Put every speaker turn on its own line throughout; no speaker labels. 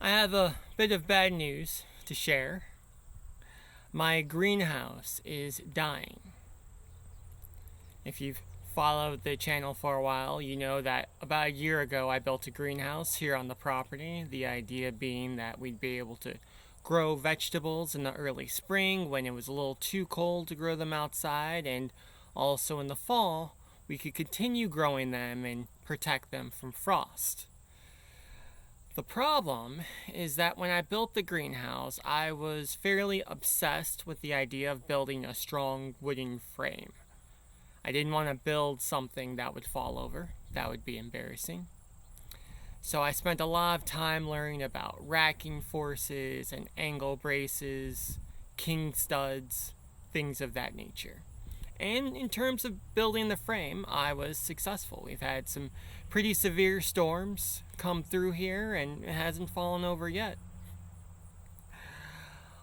I have a bit of bad news to share. My greenhouse is dying. If you've followed the channel for a while, you know that about a year ago I built a greenhouse here on the property. The idea being that we'd be able to grow vegetables in the early spring when it was a little too cold to grow them outside, and also in the fall we could continue growing them and protect them from frost. The problem is that when I built the greenhouse, I was fairly obsessed with the idea of building a strong wooden frame. I didn't want to build something that would fall over. That would be embarrassing. So I spent a lot of time learning about racking forces and angle braces, king studs, things of that nature. And in terms of building the frame, I was successful. We've had some pretty severe storms come through here, and it hasn't fallen over yet.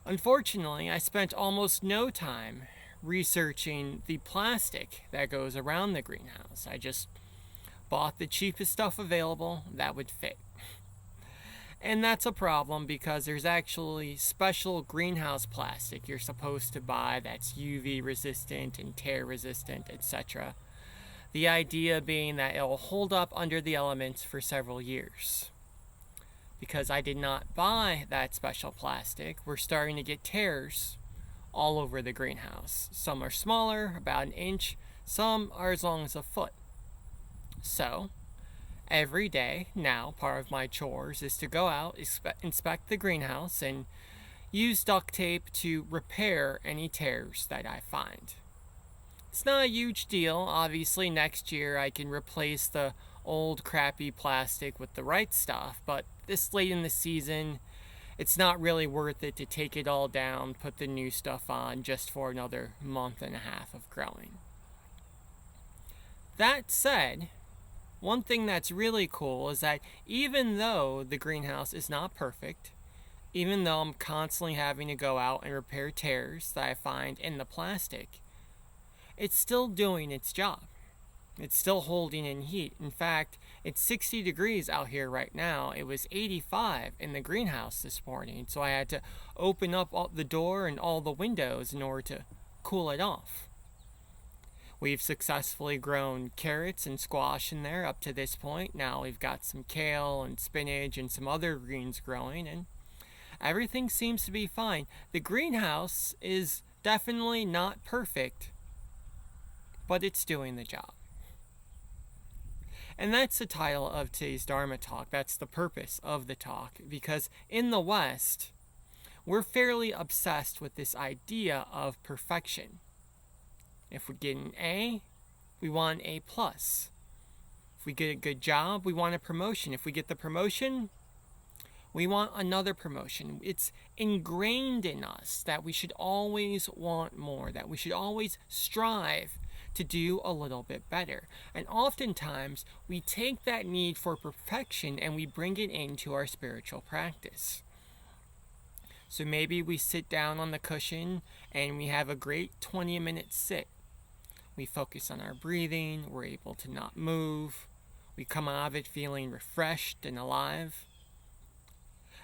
Unfortunately, I spent almost no time researching the plastic that goes around the greenhouse. I just bought the cheapest stuff available that would fit. And that's a problem because there's actually special greenhouse plastic you're supposed to buy that's UV resistant and tear resistant, etc. The idea being that it'll hold up under the elements for several years. Because I did not buy that special plastic, we're starting to get tears all over the greenhouse. Some are smaller, about an inch, some are as long as a foot. So, every day now, part of my chores is to go out, inspect the greenhouse, and use duct tape to repair any tears that I find. It's not a huge deal. Obviously, next year I can replace the old crappy plastic with the right stuff, but this late in the season, it's not really worth it to take it all down, put the new stuff on just for another month and a half of growing. That said, one thing that's really cool is that even though the greenhouse is not perfect, even though I'm constantly having to go out and repair tears that I find in the plastic, it's still doing its job. It's still holding in heat. In fact, it's 60 degrees out here right now. It was 85 in the greenhouse this morning, so I had to open up the door and all the windows in order to cool it off. We've successfully grown carrots and squash in there up to this point. Now we've got some kale and spinach and some other greens growing, and everything seems to be fine. The greenhouse is definitely not perfect, but it's doing the job. And that's the title of today's Dharma talk. That's the purpose of the talk, because in the West, we're fairly obsessed with this idea of perfection. If we get an A, we want an A+. If we get a good job, we want a promotion. If we get the promotion, we want another promotion. It's ingrained in us that we should always want more, that we should always strive to do a little bit better. And oftentimes, we take that need for perfection and we bring it into our spiritual practice. So maybe we sit down on the cushion and we have a great 20-minute sit. We focus on our breathing, we're able to not move, we come out of it feeling refreshed and alive.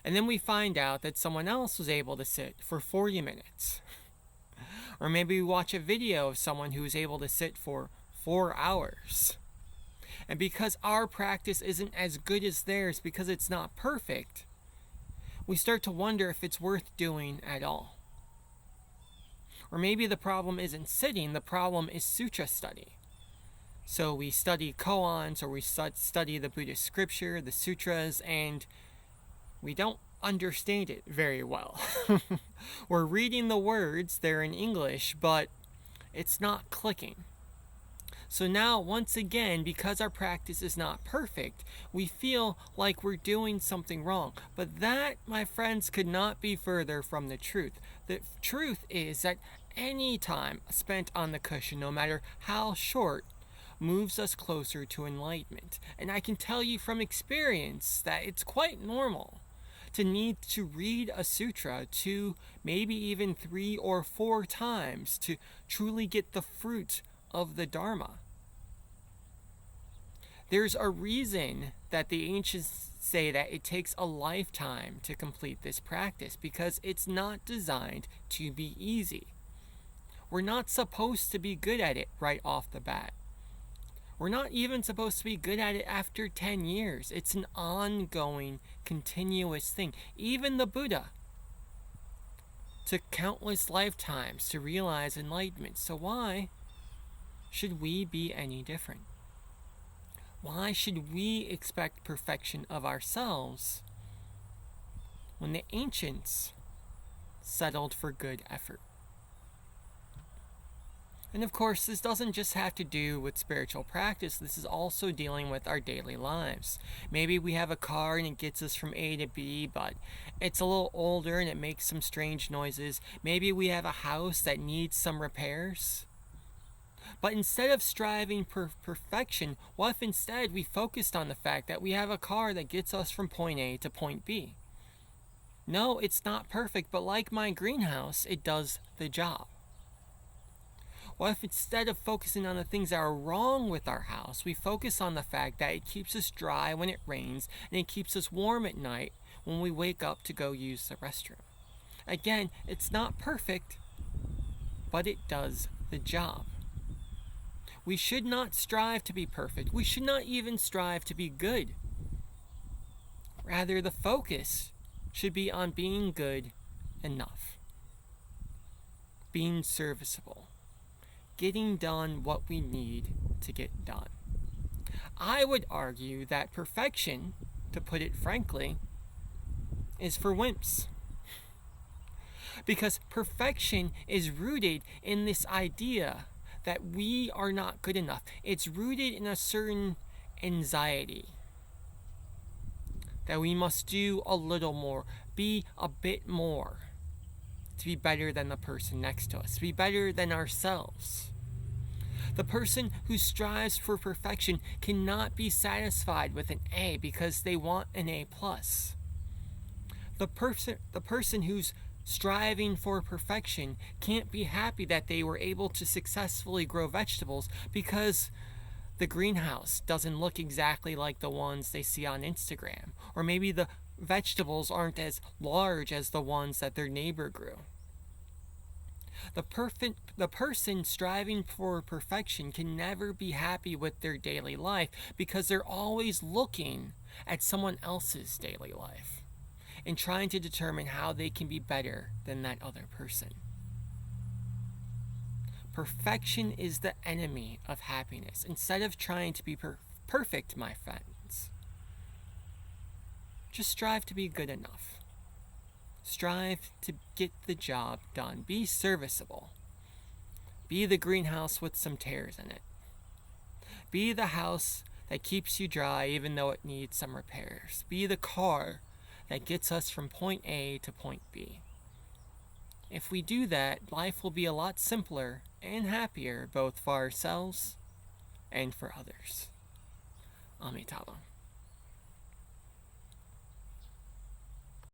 And then we find out that someone else was able to sit for 40 minutes. Or maybe we watch a video of someone who was able to sit for 4 hours. And because our practice isn't as good as theirs, because it's not perfect, we start to wonder if it's worth doing at all. Or maybe the problem isn't sitting, the problem is sutra study. So we study koans, or we study the Buddhist scripture, the sutras, and we don't understand it very well. We're reading the words, they're in English, but it's not clicking. So now, once again, because our practice is not perfect, we feel like we're doing something wrong. But that, my friends, could not be further from the truth. The truth is that any time spent on the cushion, no matter how short, moves us closer to enlightenment. And I can tell you from experience that it's quite normal to need to read a sutra 2, maybe even 3 or 4 times to truly get the fruit of the Dharma. There's a reason that the ancients say that it takes a lifetime to complete this practice, because it's not designed to be easy. We're not supposed to be good at it right off the bat. We're not even supposed to be good at it after 10 years. It's an ongoing, continuous thing. Even the Buddha took countless lifetimes to realize enlightenment. So why should we be any different? Why should we expect perfection of ourselves when the ancients settled for good effort? And of course, this doesn't just have to do with spiritual practice. This is also dealing with our daily lives. Maybe we have a car and it gets us from A to B, but it's a little older and it makes some strange noises. Maybe we have a house that needs some repairs. But instead of striving for perfection, what if instead we focused on the fact that we have a car that gets us from point A to point B? No, it's not perfect, but like my greenhouse, it does the job. What if instead of focusing on the things that are wrong with our house, we focus on the fact that it keeps us dry when it rains and it keeps us warm at night when we wake up to go use the restroom? Again, it's not perfect, but it does the job. We should not strive to be perfect. We should not even strive to be good. Rather, the focus should be on being good enough, being serviceable, getting done what we need to get done. I would argue that perfection, to put it frankly, is for wimps. Because perfection is rooted in this idea that we are not good enough. It's rooted in a certain anxiety that we must do a little more, be a bit more, to be better than the person next to us, to be better than ourselves. The person who strives for perfection cannot be satisfied with an A because they want an A+. The person who's striving for perfection can't be happy that they were able to successfully grow vegetables because the greenhouse doesn't look exactly like the ones they see on Instagram, or maybe the vegetables aren't as large as the ones that their neighbor grew. The person striving for perfection can never be happy with their daily life because they're always looking at someone else's daily life and trying to determine how they can be better than that other person. Perfection is the enemy of happiness. Instead of trying to be perfect, my friends, just strive to be good enough. Strive to get the job done. Be serviceable. Be the greenhouse with some tears in it. Be the house that keeps you dry even though it needs some repairs. Be the car that gets us from point A to point B. If we do that, life will be a lot simpler and happier, both for ourselves and for others. Amitabha.